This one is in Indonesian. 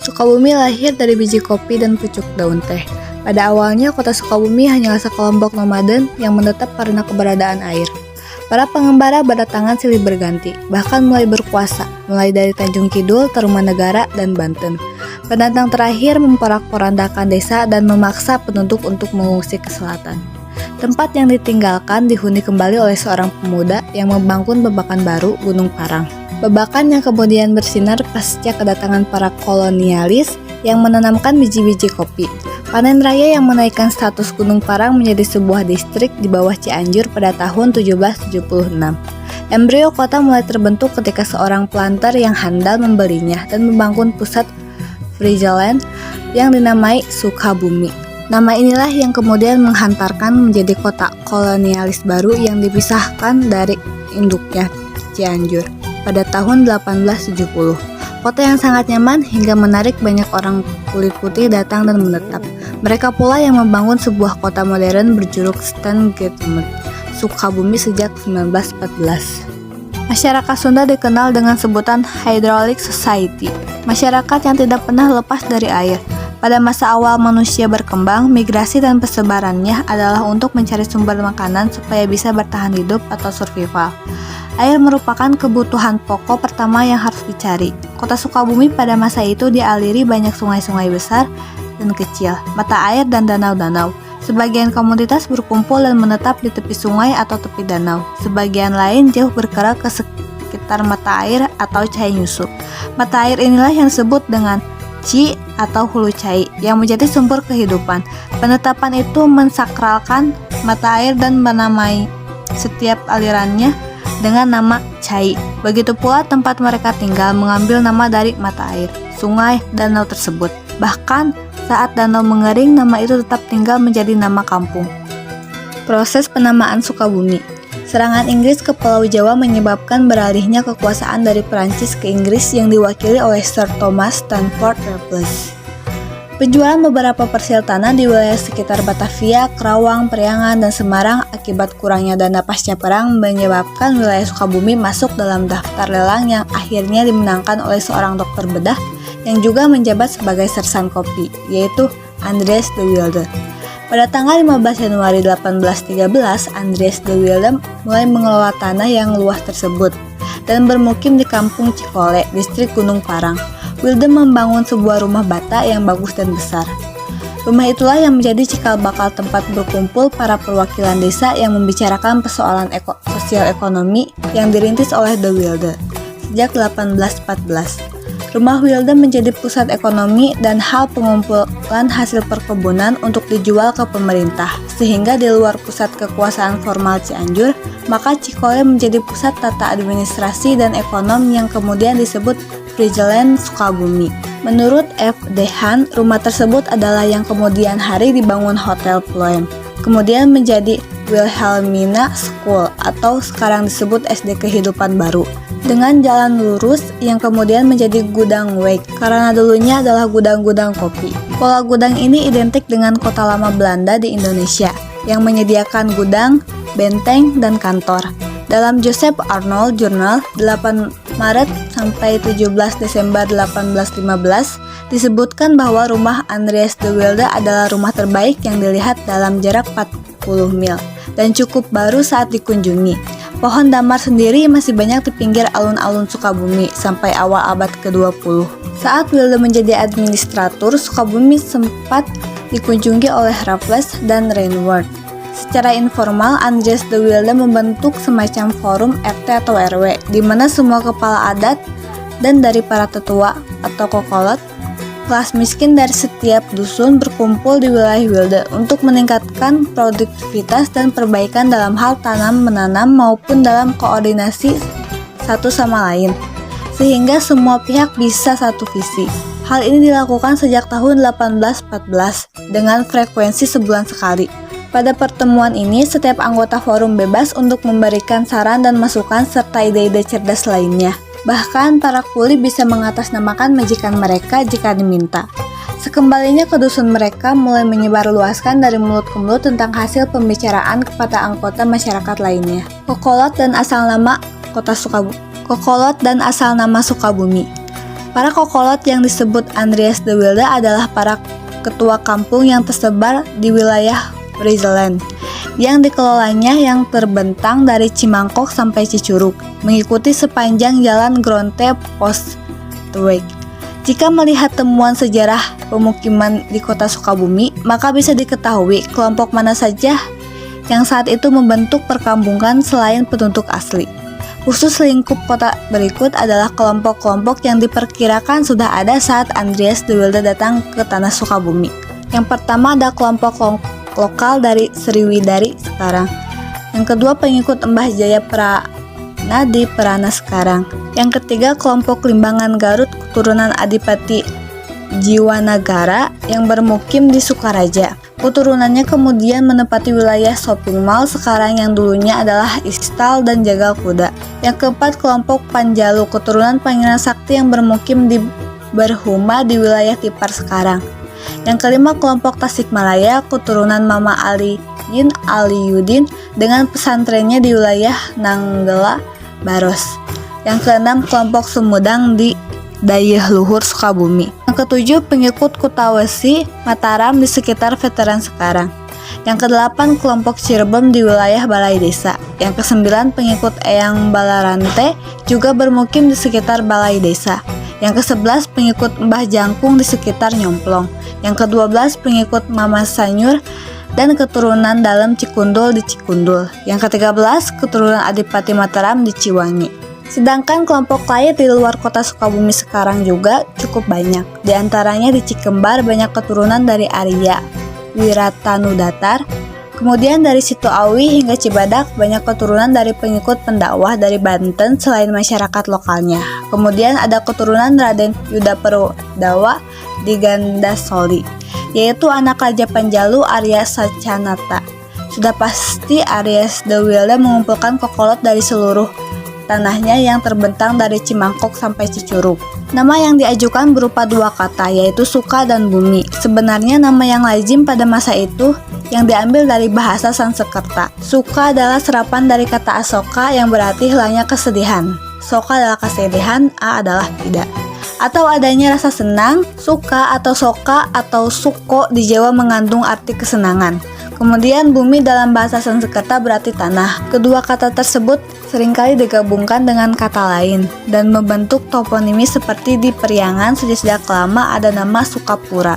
Sukabumi lahir dari biji kopi dan pucuk daun teh. Pada awalnya, kota Sukabumi hanyalah sekelompok nomaden yang menetap karena keberadaan air. Para pengembara berdatangan silih berganti, bahkan mulai berkuasa, mulai dari Tanjung Kidul, Tarumanegara, dan Banten. Pendatang terakhir memporak-porandakan desa dan memaksa penduduk untuk mengungsi ke selatan. Tempat yang ditinggalkan dihuni kembali oleh seorang pemuda yang membangun Babakan baru, Gunung Parang. Babakan yang kemudian bersinar pasca kedatangan para kolonialis yang menanamkan biji-biji kopi. Panen raya yang menaikkan status Gunung Parang menjadi sebuah distrik di bawah Cianjur pada tahun 1776. Embrio kota mulai terbentuk ketika seorang planter yang handal membelinya dan membangun pusat Friesland yang dinamai Sukabumi. Nama inilah yang kemudian menghantarkan menjadi kota kolonialis baru yang dipisahkan dari induknya Cianjur pada tahun 1870. Kota yang sangat nyaman hingga menarik banyak orang kulit putih datang dan menetap. Mereka pula yang membangun sebuah kota modern berjuluk Stangemeter, Sukabumi sejak 1914. Masyarakat Sunda dikenal dengan sebutan Hydraulic Society, masyarakat yang tidak pernah lepas dari air. Pada masa awal manusia berkembang, migrasi dan persebarannya adalah untuk mencari sumber makanan supaya bisa bertahan hidup atau survival. Air merupakan kebutuhan pokok pertama yang harus dicari. Kota Sukabumi pada masa itu dialiri banyak sungai-sungai besar dan kecil, mata air dan danau-danau. Sebagian komunitas berkumpul dan menetap di tepi sungai atau tepi danau. Sebagian lain jauh bergerak ke sekitar mata air atau cai nyusup. Mata air inilah yang disebut dengan Ci atau hulu cai yang menjadi sumber kehidupan. Penetapan itu mensakralkan mata air dan menamai setiap alirannya dengan nama cai. Begitu pula tempat mereka tinggal mengambil nama dari mata air, sungai, danau tersebut. Bahkan saat danau mengering, nama itu tetap tinggal menjadi nama kampung. Proses penamaan Sukabumi. Serangan Inggris ke Pulau Jawa menyebabkan beralihnya kekuasaan dari Perancis ke Inggris yang diwakili oleh Sir Thomas Stamford Raffles. Penjualan beberapa parcel tanah di wilayah sekitar Batavia, Kerawang, Priangan, dan Semarang akibat kurangnya dana pasca perang menyebabkan wilayah Sukabumi masuk dalam daftar lelang yang akhirnya dimenangkan oleh seorang dokter bedah yang juga menjabat sebagai sersan kopi, yaitu Andries de Wilde. Pada tanggal 15 Januari 1813, Andries de Wilde mulai mengelola tanah yang luas tersebut dan bermukim di kampung Cikole, distrik Gunung Parang. Wilde membangun sebuah rumah bata yang bagus dan besar. Rumah itulah yang menjadi cikal bakal tempat berkumpul para perwakilan desa yang membicarakan persoalan sosial ekonomi yang dirintis oleh de Wilde sejak 1814. Rumah Wilde menjadi pusat ekonomi dan hal pengumpulan hasil perkebunan untuk dijual ke pemerintah, sehingga di luar pusat kekuasaan formal Cianjur, maka Cikole menjadi pusat tata administrasi dan ekonom yang kemudian disebut Friesland Sukabumi. Menurut F. D. Han, rumah tersebut adalah yang kemudian hari dibangun Hotel Ploem, kemudian menjadi Wilhelmina School atau sekarang disebut SD Kehidupan Baru, dengan jalan lurus yang kemudian menjadi gudang Week karena dulunya adalah gudang-gudang kopi. Pola gudang ini identik dengan kota lama Belanda di Indonesia yang menyediakan gudang, benteng, dan kantor. Dalam Joseph Arnold Journal 8 Maret sampai 17 Desember 1815 disebutkan bahwa rumah Andries de Wilde adalah rumah terbaik yang dilihat dalam jarak 40 mil dan cukup baru saat dikunjungi. Pohon damar sendiri masih banyak di pinggir alun-alun Sukabumi sampai awal abad ke-20. Saat Wilde menjadi administratur, Sukabumi sempat dikunjungi oleh Raffles dan Rainworth. Secara informal, Andries de Wilde membentuk semacam forum RT atau RW, di mana semua kepala adat dan dari para tetua atau kokolot, kelas miskin dari setiap dusun berkumpul di wilayah Wilde untuk meningkatkan produktivitas dan perbaikan dalam hal tanam-menanam maupun dalam koordinasi satu sama lain, sehingga semua pihak bisa satu visi. Hal ini dilakukan sejak tahun 1814 dengan frekuensi sebulan sekali. Pada pertemuan ini, setiap anggota forum bebas untuk memberikan saran dan masukan serta ide-ide cerdas lainnya. Bahkan para kuli bisa mengatasnamakan majikan mereka jika diminta. Sekembalinya ke dusun, mereka mulai menyebarluaskan dari mulut ke mulut tentang hasil pembicaraan kepada anggota masyarakat lainnya. Kokolot dan asal nama Sukabumi. Para kokolot yang disebut Andreas de Wilde adalah para ketua kampung yang tersebar di wilayah Friesland yang dikelolanya yang terbentang dari Cimangkok sampai Cicurug, mengikuti sepanjang jalan Grote Postweg. Jika melihat temuan sejarah pemukiman di kota Sukabumi, maka bisa diketahui kelompok mana saja yang saat itu membentuk perkampungan selain penduduk asli. Khusus lingkup kota berikut adalah kelompok-kelompok yang diperkirakan sudah ada saat Andreas de Wilde datang ke tanah Sukabumi. Yang pertama ada kelompok lokal dari Sriwidari sekarang. Yang kedua pengikut Mbah Jaya Prana di Perana sekarang. Yang ketiga kelompok Limbangan Garut keturunan Adipati Jiwanagara yang bermukim di Sukaraja. Keturunannya kemudian menempati wilayah shopping mall sekarang yang dulunya adalah Istal dan Jagal Kuda. Yang keempat kelompok Panjalu keturunan Pangeran Sakti yang bermukim di Berhuma di wilayah Tipar sekarang. Yang kelima kelompok Tasikmalaya keturunan Mama Aliin Aliyudin dengan pesantrennya di wilayah Nanggela Baros. Yang keenam kelompok Sumedang di Dayeuh Luhur Sukabumi. Yang ketujuh pengikut Kutawesi Mataram di sekitar veteran sekarang. Yang kedelapan kelompok Cirebon di wilayah Balai Desa. Yang kesembilan pengikut Eyang Balarante juga bermukim di sekitar Balai Desa. Yang kesebelas pengikut Mbah Jangkung di sekitar Nyomplong. Yang kedua belas pengikut Mama Sanyur dan keturunan dalam Cikundul di Cikundul. Yang ke-13 keturunan Adipati Mataram di Ciwangi. Sedangkan kelompok lain di luar kota Sukabumi sekarang juga cukup banyak. Di antaranya di Cikembar banyak keturunan dari Arya Wiratanudatar. Kemudian dari Situawi hingga Cibadak banyak keturunan dari pengikut pendakwah dari Banten selain masyarakat lokalnya. Kemudian ada keturunan Raden Yuda Perdawa di Gandasoli, yaitu anak Raja Panjalu Arya Sacanata. Sudah pasti Andreas de Wilde mengumpulkan kokolot dari seluruh tanahnya yang terbentang dari Cimangkok sampai Cicurug. Nama yang diajukan berupa dua kata, yaitu Suka dan Bumi. Sebenarnya nama yang lazim pada masa itu yang diambil dari bahasa Sanskerta. Suka adalah serapan dari kata Asoka yang berarti hilangnya kesedihan. Soka adalah kesedihan, A adalah tidak. Atau adanya rasa senang, suka atau soka atau suko di Jawa mengandung arti kesenangan. Kemudian bumi dalam bahasa Sanskerta berarti tanah. Kedua kata tersebut seringkali digabungkan dengan kata lain dan membentuk toponimi seperti di Periangan sejak lama ada nama Sukapura.